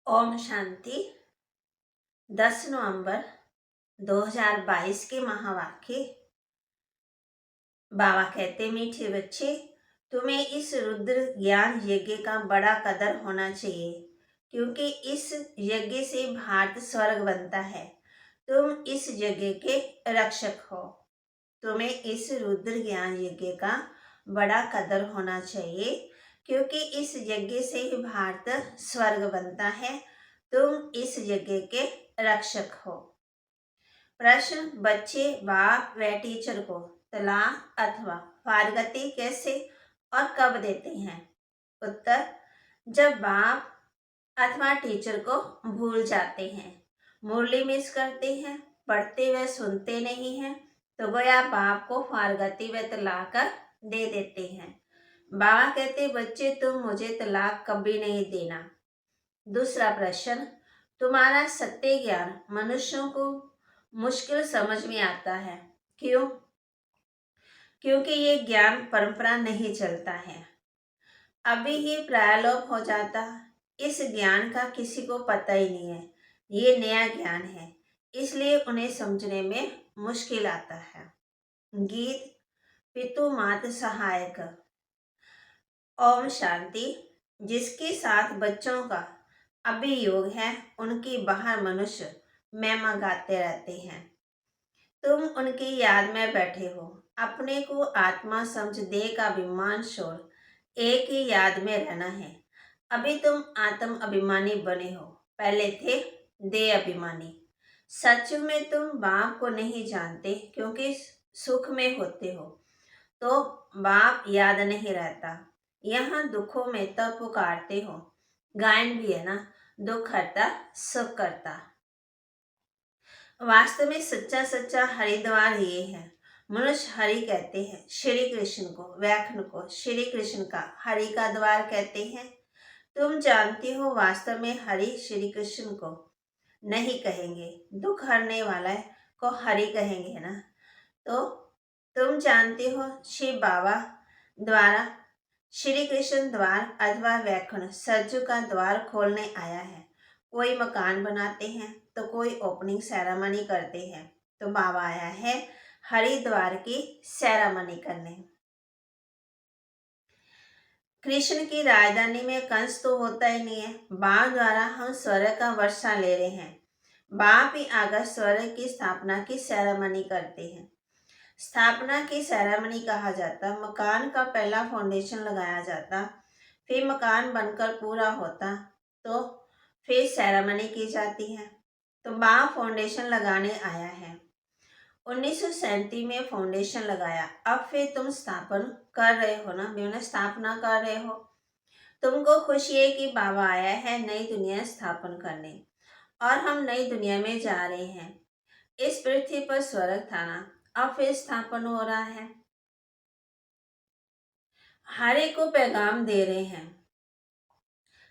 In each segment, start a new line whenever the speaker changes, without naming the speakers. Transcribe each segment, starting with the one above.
ओम शांति। 10 नवंबर 2022 के महावाक्य। बाबा कहते, मीठे बच्चे, तुम्हें इस रुद्र ज्ञान यज्ञ का बड़ा कदर होना चाहिए, क्योंकि इस यज्ञ से भारत स्वर्ग बनता है। तुम इस यज्ञ के रक्षक हो। तुम्हें इस रुद्र ज्ञान यज्ञ का बड़ा कदर होना चाहिए, क्योंकि इस यज्ञ से ही भारत स्वर्ग बनता है। तुम इस यज्ञ के रक्षक हो। प्रश्न, बच्चे बाप व टीचर को तलाक अथवा फारगती कैसे और कब देते हैं? उत्तर, जब बाप अथवा टीचर को भूल जाते हैं, मुरली मिस करते हैं, पढ़ते व सुनते नहीं हैं, तो गोया बाप को फारगती व तलाक दे देते हैं। बाबा कहते, बच्चे तुम मुझे तलाक कभी नहीं देना। दूसरा प्रश्न, तुम्हारा सत्य ज्ञान मनुष्यों को मुश्किल समझ में आता है, क्यों? क्योंकि ये ज्ञान परंपरा नहीं चलता है, अभी ही प्रायलोप हो जाता। इस ज्ञान का किसी को पता ही नहीं है, ये नया ज्ञान है, इसलिए उन्हें समझने में मुश्किल आता है। गीत पितु मात सहायक। ओम शांति। जिसके साथ बच्चों का अभियोग है, उनकी बाहर मनुष्य महिमा गाते रहते हैं। तुम उनकी याद में बैठे हो, अपने को आत्मा समझ देह का अभिमान छोड़ एक ही याद में रहना है। अभी तुम आत्म अभिमानी बने हो, पहले थे देह अभिमानी। सच में तुम बाप को नहीं जानते, क्योंकि सुख में होते हो तो बाप याद नहीं रहता। यहाँ दुखों में तब पुकारते हो। गायन भी है ना, दुख हरता सुख करता। वास्तव में सच्चा सच्चा हरिद्वार ये है। मनुष्य हरि कहते हैं श्री कृष्ण को, व्याख्यान को श्री कृष्ण का हरि का द्वार कहते हैं। तुम जानते हो वास्तव में हरि श्री कृष्ण को नहीं कहेंगे, दुख हरने वाला को हरि कहेंगे ना। तो तुम जानते हो शिव बाबा द्वारा श्री कृष्ण द्वार अथवा व्याख्यान सज्जू का द्वार खोलने आया है। कोई मकान बनाते हैं तो कोई ओपनिंग सेरेमनी करते हैं, तो बाबा आया है हरिद्वार की सेरेमनी करने। कृष्ण की राजधानी में कंस तो होता ही नहीं है। बाप द्वारा हम स्वर्ग का वर्षा ले रहे हैं। बाप ही आकर स्वर्ग की स्थापना की सेरेमनी करते हैं। स्थापना की सेरेमनी कहा जाता, मकान का पहला फाउंडेशन लगाया जाता, फिर मकान बनकर पूरा होता तो फिर सेरेमनी की जाती है। तो बाप फाउंडेशन लगाने आया है। 1937 में फाउंडेशन लगाया, अब फिर तुम स्थापन कर रहे हो ना, स्थापना कर रहे हो। तुमको खुशी है कि बाबा आया है नई दुनिया स्थापन करने, और हम नई दुनिया में जा रहे हैं। इस पृथ्वी पर स्वर्ग था ना, अब फिर स्थापन हो रहा है। हर एक को पैगाम दे रहे हैं।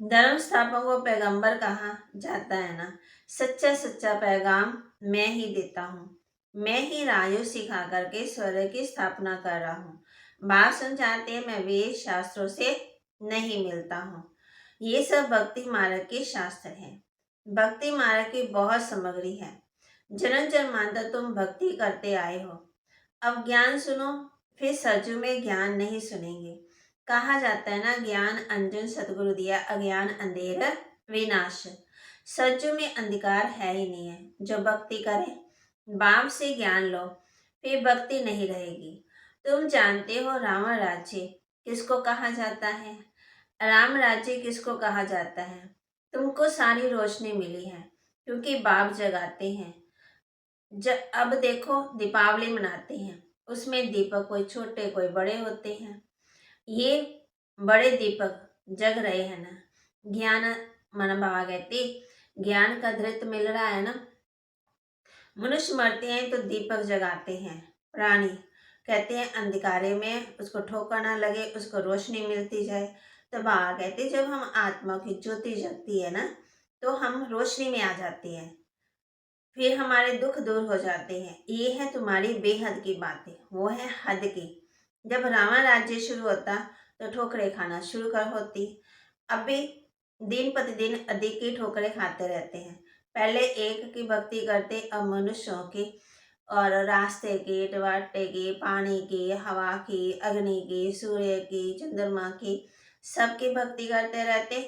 धर्म स्थापक को पैगंबर कहा जाता है ना। सच्चा सच्चा पैगाम मैं ही देता हूँ। मैं ही राजयोग सिखा करके स्वर्ग की स्थापना कर रहा हूँ। बात समझाते हैं, मैं वेद शास्त्रों से नहीं मिलता हूँ। ये सब भक्ति मार्ग के शास्त्र हैं। भक्ति मार्ग की बहुत सामग्री है। जन्म जन्मांतर तुम भक्ति करते आए हो। अब ज्ञान सुनो, फिर सजू में ज्ञान नहीं सुनेंगे। कहा जाता है ना, ज्ञान अंजन सतगुरु दिया, अज्ञान अंधेर विनाश। सज्जू में अंधकार है ही नहीं है। जो भक्ति करे, बाप से ज्ञान लो, फिर भक्ति नहीं रहेगी। तुम जानते हो रावण राज्य किसको कहा जाता है? राम राज्य किसको कहा जाता है? तुमको सारी रोशनी मिली है, क्योंकि बाप जगाते हैं। अब देखो, दीपावली मनाते हैं, उसमें दीपक कोई छोटे कोई बड़े होते हैं। ये बड़े दीपक जग रहे हैं ना। ज्ञान मन बाबा कहते, ज्ञान का धृत मिल रहा है ना। मनुष्य मरते हैं तो दीपक जगाते हैं। प्राणी कहते हैं अंधकारे में उसको ठोकर ना लगे, उसको रोशनी मिलती जाए। तो बाबा कहते, जब हम आत्मा की ज्योति जगती है ना, तो हम रोशनी में आ जाते हैं, फिर हमारे दुख दूर हो जाते हैं। ये है तुम्हारी बेहद की बातें, वो है हद की। जब रावण राज्य शुरू होता तो ठोकरें खाना शुरू कर होती। अब भी दिन प्रतिदिन अधिक की ठोकरें खाते रहते हैं। पहले एक की भक्ति करते, अब मनुष्यों की और रास्ते की, टमाटे की, पानी की, हवा की, अग्नि की, सूर्य की, चंद्रमा की, सबकी भक्ति करते रहते।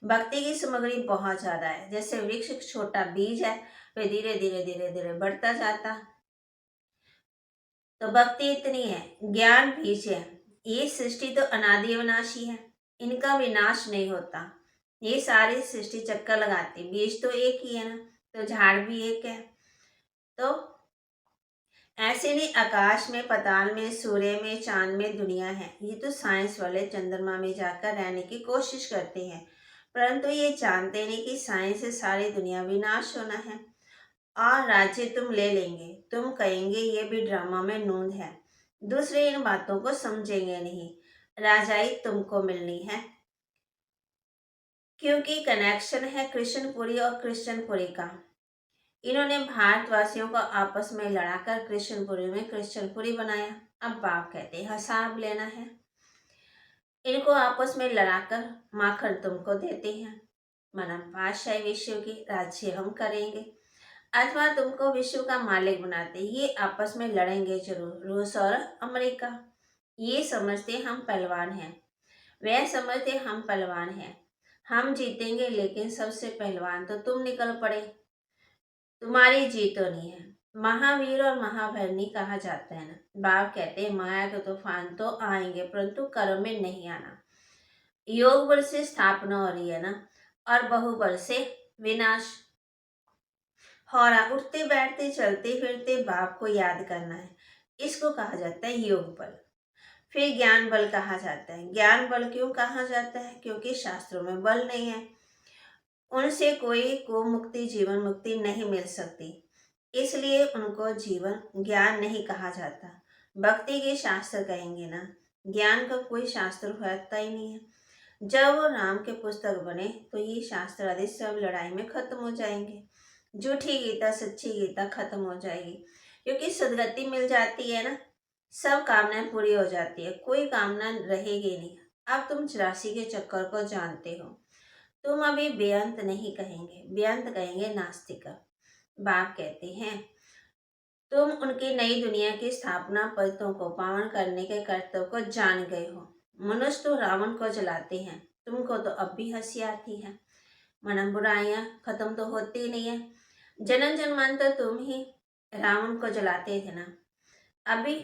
भक्ति की सामग्री बहुत ज्यादा है। जैसे वृक्ष एक छोटा बीज है, वे धीरे धीरे धीरे धीरे बढ़ता जाता। तो भक्ति इतनी है। ज्ञान बीज है। ये सृष्टि तो अनादि अविनाशी है, इनका विनाश नहीं होता। ये सारी सृष्टि चक्कर लगाती, बीज तो एक ही है ना, तो झाड़ भी एक है। तो ऐसे नहीं, आकाश में, पाताल में, सूर्य में, चांद में दुनिया है। ये तो साइंस वाले चंद्रमा में जाकर रहने की कोशिश करते हैं, परंतु ये जानते नहीं कि साइंस से सारी दुनिया विनाश होना है और राज्य तुम ले लेंगे। तुम कहेंगे ये भी ड्रामा में नूंद है। दूसरे इन बातों को समझेंगे नहीं। राजाई तुमको मिलनी है, क्योंकि कनेक्शन है कृष्णपुरी और कृष्णपुरी का। इन्होंने भारतवासियों को आपस में लड़ाकर कृष्णपुरी में कृष्णपुरी बनाया। अब बाप कहते हैं हिसाब लेना है। इनको आपस में लड़ाकर माखन तुमको देते हैं, मना बादशाही विश्व की राज्य हम करेंगे, अथवा तुमको विश्व का मालिक बनाते। ये आपस में लड़ेंगे जरूर, रूस और अमेरिका। ये समझते हम पहलवान हैं, वह समझते हम पहलवान हैं। हम जीतेंगे, लेकिन सबसे पहलवान तो तुम निकल पड़े। तुम्हारी जीत तो नहीं है। महावीर और महाभैरनी कहा जाता है ना। बाप कहते हैं माया के तूफान तो आएंगे, परंतु कर्म में नहीं आना। योग बल से स्थापना हो रही है ना, और बहुबल से विनाश हो रहा। उठते बैठते चलते फिरते बाप को याद करना है, इसको कहा जाता है योग बल। फिर ज्ञान बल कहा जाता है। ज्ञान बल क्यों कहा जाता है? क्योंकि शास्त्रों में बल नहीं है, उनसे कोई को मुक्ति, जीवन मुक्ति नहीं मिल सकती, इसलिए उनको जीवन ज्ञान नहीं कहा जाता। भक्ति के शास्त्र कहेंगे ना, ज्ञान का कोई शास्त्र होता ही नहीं है। जब वो राम के पुस्तक बने तो ये शास्त्र आदि सब लड़ाई में खत्म हो जाएंगे। झूठी गीता सच्ची गीता खत्म हो जाएगी, क्योंकि सदगति मिल जाती है ना, सब कामनाएं पूरी हो जाती है, कोई कामना रहेगी नहीं। अब तुम 84 के चक्कर को जानते हो। तुम अभी बेअंत नहीं कहेंगे, बेअंत कहेंगे नास्तिक। बाप कहते हैं तुम उनकी नई दुनिया की स्थापना, पतितों को पावन करने के कर्तव्य को जान गए हो। मनुष्य तो रावण को जलाते हैं, तुमको तो अब भी हंसी आती है। मन बुराइयां खत्म तो होती ही नहीं है। जन्म जन्मांतर तुम ही रावण को जलाते थे ना। अभी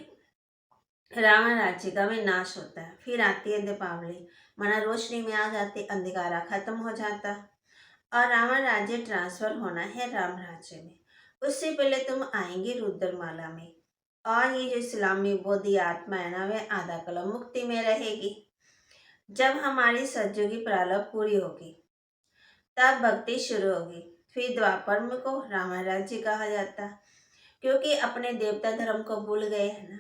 रावण राज्य का विनाश होता है, फिर आती है दीपावली, मना रोशनी में आ जाते, अंधकारा खत्म हो जाता और रावण राज्य ट्रांसफर होना है राम राज्य में। उससे पहले तुम आएंगे रुद्रमाला में, और ये जो इस्लामी बौद्ध आत्मा है ना, वह आधा कलम मुक्ति में रहेगी। जब हमारी सज्जों की प्रारब्ध पूरी होगी तब भक्ति शुरू होगी। फिर द्वापर में को रावण राज्य कहा जाता, क्योंकि अपने देवता धर्म को भूल गए हैं ना।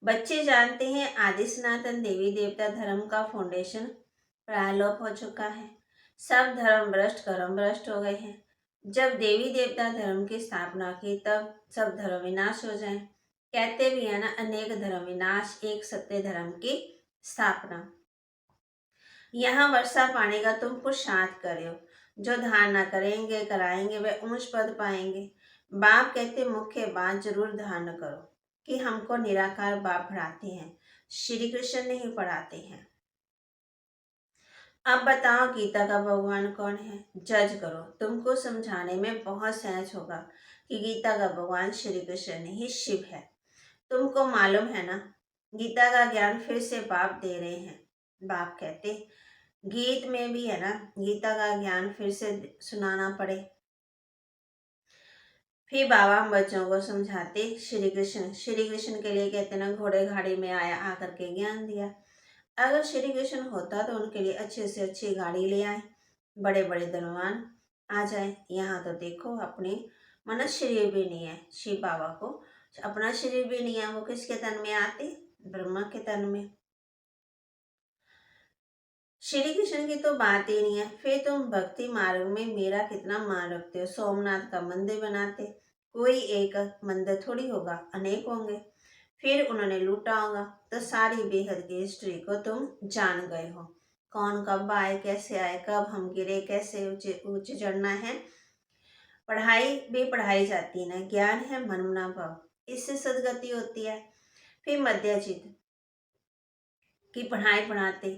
बच्चे जानते हैं आदि सनातन देवी देवता धर्म का फाउंडेशन प्रायलोप हो चुका है। सब धर्म भ्रष्ट, कर्म भ्रष्ट हो गए हैं। जब देवी देवता धर्म की स्थापना की तब सब धर्म विनाश हो जाए। कहते भी है ना, अनेक धर्म विनाश, एक सत्य धर्म की स्थापना। यहाँ वर्षा पानी का तुम पुरुषार्थ करो। जो धान न करेंगे कराएंगे वे ऊंच पद पाएंगे। बाप कहते मुख्य बात जरूर ध्यान करो कि हमको निराकार बाप पढ़ाते हैं, श्री कृष्ण नहीं पढ़ाते हैं। अब बताओ गीता का भगवान कौन है? जज करो। तुमको समझाने में बहुत सहज होगा कि गीता का भगवान श्री कृष्ण नहीं शिव है। तुमको मालूम है ना, गीता का ज्ञान फिर से बाप दे रहे हैं। बाप कहते गीत में भी है ना, गीता का ज्ञान फिर से सुनाना पड़े। फिर बाबा हम बच्चों को समझाते श्री कृष्ण के लिए कहते ना, घोड़े गाड़ी में आया, आकर के ज्ञान दिया। अगर श्री कृष्ण होता तो उनके लिए अच्छे से अच्छी गाड़ी ले आए, बड़े बड़े धनवान आ जाए। यहाँ तो देखो अपने मनुष्य शरीर भी नहीं है, शिव बाबा को अपना शरीर भी नहीं है, वो किसके तन में आते? ब्रह्मा के तन में। श्री कृष्ण की तो बात ही नहीं है। फिर तुम भक्ति मार्ग में मेरा कितना मान रखते हो? सोमनाथ का मंदिर बनाते, कोई एक मंदिर थोड़ी होगा, अनेक होंगे। फिर उन्होंने लूटा होगा, तो सारी बेहद की हिस्ट्री को तुम जान गए हो। कौन कब आए, कैसे आए, कब हम गिरे, कैसे ऊंचे ऊंचे चढ़ना है। पढ़ाई भी पढ़ाई जाती है ना, ज्ञान है मनमना भाव, इससे सदगति होती है। फिर मध्याजित की पढ़ाई पढ़ाते,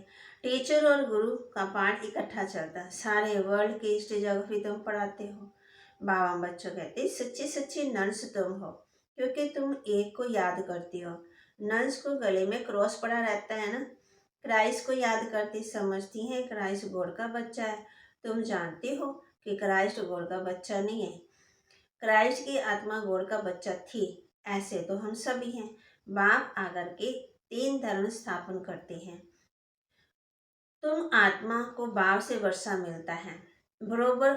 टीचर और गुरु का पाठ इकट्ठा चलता, सारे वर्ल्ड की हिस्ट्री ज्योग्राफी तुम पढ़ाते हो। बाबा बच्चों कहते सच्ची सच्ची नर्स तुम हो, क्योंकि तुम एक को याद करती हो। नर्स को गले में क्रॉस पड़ा रहता है ना, क्राइस्ट को याद करती, समझती है क्राइस्ट गॉड का बच्चा है। तुम जानती हो कि क्राइस्ट गॉड का बच्चा नहीं है, क्राइस्ट की आत्मा गॉड का बच्चा थी। ऐसे तो हम सभी हैं। बाप आकर के 3 धर्म स्थापन करते हैं। तुम आत्मा को बाप से वर्षा मिलता है, बरोबर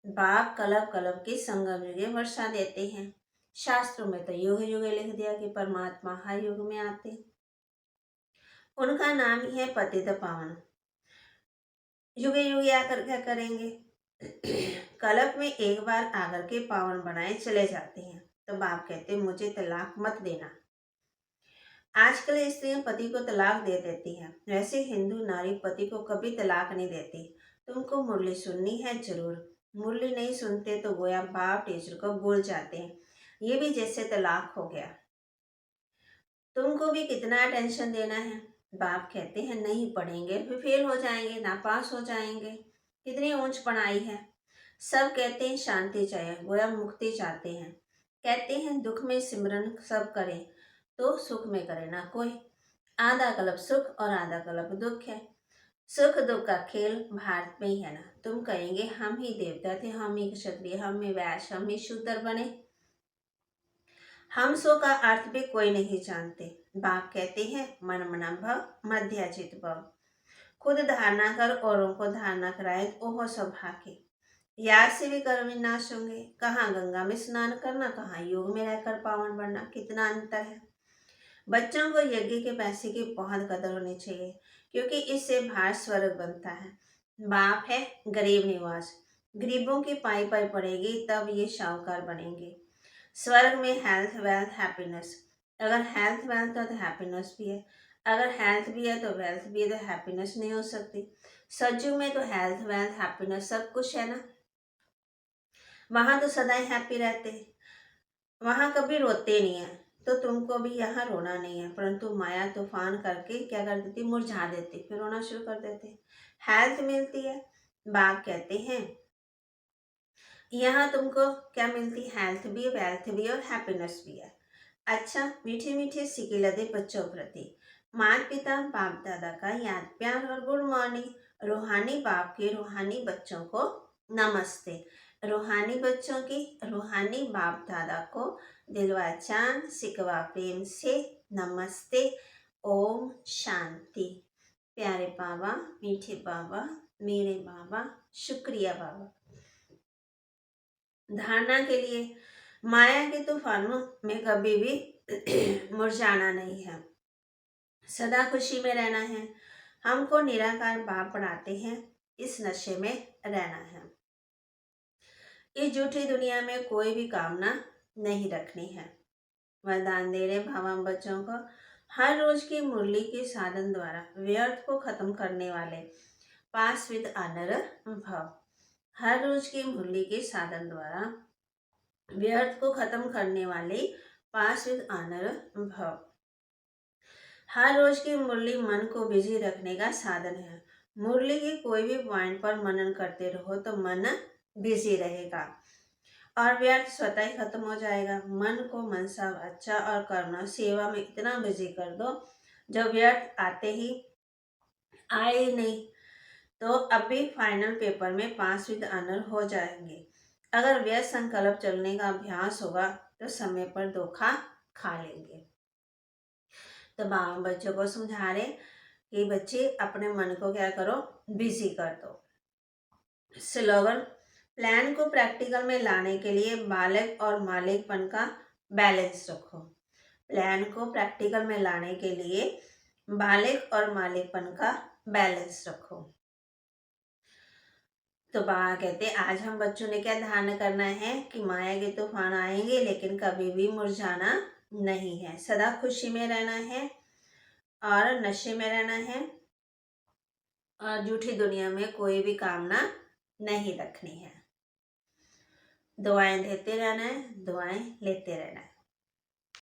बाप कलब कलब की संगम युगे वर्षा देते हैं। शास्त्रों में तो युग युग लिख दिया कि परमात्मा हर युग में आते, उनका नाम ही है पतित पावन। युगे युगे आकर क्या करेंगे? कल्प में एक बार आकर के पावन बनाए चले जाते हैं। तो बाप कहते मुझे तलाक मत देना। आजकल स्त्रियां पति को तलाक दे देती हैं, वैसे हिंदू नारी पति को कभी तलाक नहीं देती। तुमको मुरली सुननी है जरूर, मुरली नहीं सुनते तो गोया बाप टीचर को भूल जाते हैं, ये भी जैसे तलाक हो गया। तुमको भी कितना टेंशन देना है। बाप कहते हैं नहीं पढ़ेंगे फिर फेल हो जाएंगे, नापास हो जाएंगे। कितनी ऊंच पढ़ाई है। सब कहते हैं शांति चाहिए, गोया मुक्ति चाहते हैं। कहते हैं दुख में सिमरन सब करें तो सुख में करे ना कोई। आधा कल्प सुख और आधा कल्प दुख है। सुख दुख का खेल भारत में ही है ना। तुम कहेंगे हम ही देवता थे, हम ही क्षत्रिय, हम ही वैश्य, हम ही शूद्र बने। हम सो का अर्थ भी कोई नहीं जानते। बाप कहते हैं मन मना भव मध्याजित भव। खुद धारणा कर औरों को धारणा कराए ओहो सौभाग्य। याद से भी कर्म विनाश होंगे। कहाँ गंगा में स्नान करना, कहाँ योग में रहकर पावन बनना, कितना अंतर है। बच्चों को यज्ञ के पैसे की बहुत कदर होनी चाहिए, क्योंकि इससे भारत स्वर्ग बनता है। बाप है गरीब निवास, गरीबों की पाई पाई पड़ेगी तब ये शाहूकार बनेंगे। स्वर्ग में हेल्थ वेल्थ हैप्पीनेस, अगर हेल्थ वेल्थ है तो हैप्पीनेस भी है, अगर हेल्थ भी है तो वेल्थ भी है, तो हैप्पीनेस नहीं हो सकती। सज्जू में तो हेल्थ वेल्थ हैप्पीनेस सब कुछ है ना, वहां तो सदा ही हैप्पी रहते हैं, वहां कभी रोते नहीं है। तो तुमको भी यहाँ रोना नहीं है, परंतु माया तूफान करके क्या कर देती, मुरझा देती, फिर रोना शुरू कर देते। हेल्थ मिलती है, बाप कहते हैं यहाँ तुमको क्या मिलती, हेल्थ भी, वेल्थ भी और हैप्पीनेस भी है। अच्छा, मीठे मीठे सिके लदे बच्चों प्रति माता पिता बाप दादा का याद प्यार और गुड मॉर्निंग। रूहानी बाप के रूहानी बच्चों को नमस्ते, रूहानी बच्चों की रूहानी बाप दादा को दिलवा चांद सिकवा प्रेम से नमस्ते। ओम शांति। प्यारे बाबा, मीठे बाबा, मेरे बाबा, शुक्रिया बाबा। धारणा के लिए माया के तूफानों में कभी भी मुरझाना नहीं है, सदा खुशी में रहना है। हमको निराकार बाप पढ़ाते हैं, इस नशे में रहना है। इस झूठी दुनिया में कोई भी कामना नहीं रखनी है। वरदान दे रहे भावम बच्चों को, हर रोज की मुरली के साधन द्वारा व्यर्थ को खत्म करने वाले पास विद आनर भव। हर रोज की मुरली के साधन द्वारा व्यर्थ को खत्म करने वाले पास विद आनर भव। हर रोज की मुरली मन को बिजी रखने का साधन है। मुरली के कोई भी पॉइंट पर मनन करते रहो तो मन बिजी रहेगा और व्यर्थ स्वतः ही खत्म हो जाएगा। मन को मनसा अच्छा और करुणा सेवा में इतना बिजी कर दो, जब व्यर्थ आते ही आए ही नहीं तो अभी फाइनल पेपर में पास विद ऑनर हो जाएंगे। अगर व्यर्थ संकल्प चलने का अभ्यास होगा तो समय पर धोखा खा लेंगे। तो बाबा बच्चों को समझा रहे कि बच्चे अपने मन को क्या करो, बिजी कर दो। स्लोगन, प्लान को प्रैक्टिकल में लाने के लिए बालक और मालिकपन का बैलेंस रखो। प्लान को प्रैक्टिकल में लाने के लिए बालक और मालिकपन का बैलेंस रखो। तो बाबा कहते आज हम बच्चों ने क्या ध्यान करना है कि माया के तूफान आएंगे लेकिन कभी भी मुरझाना नहीं है, सदा खुशी में रहना है और नशे में रहना है झूठी दुनिया में कोई भी कामना नहीं रखनी है। दुआएं देते रहना है, दुआएं लेते रहना है।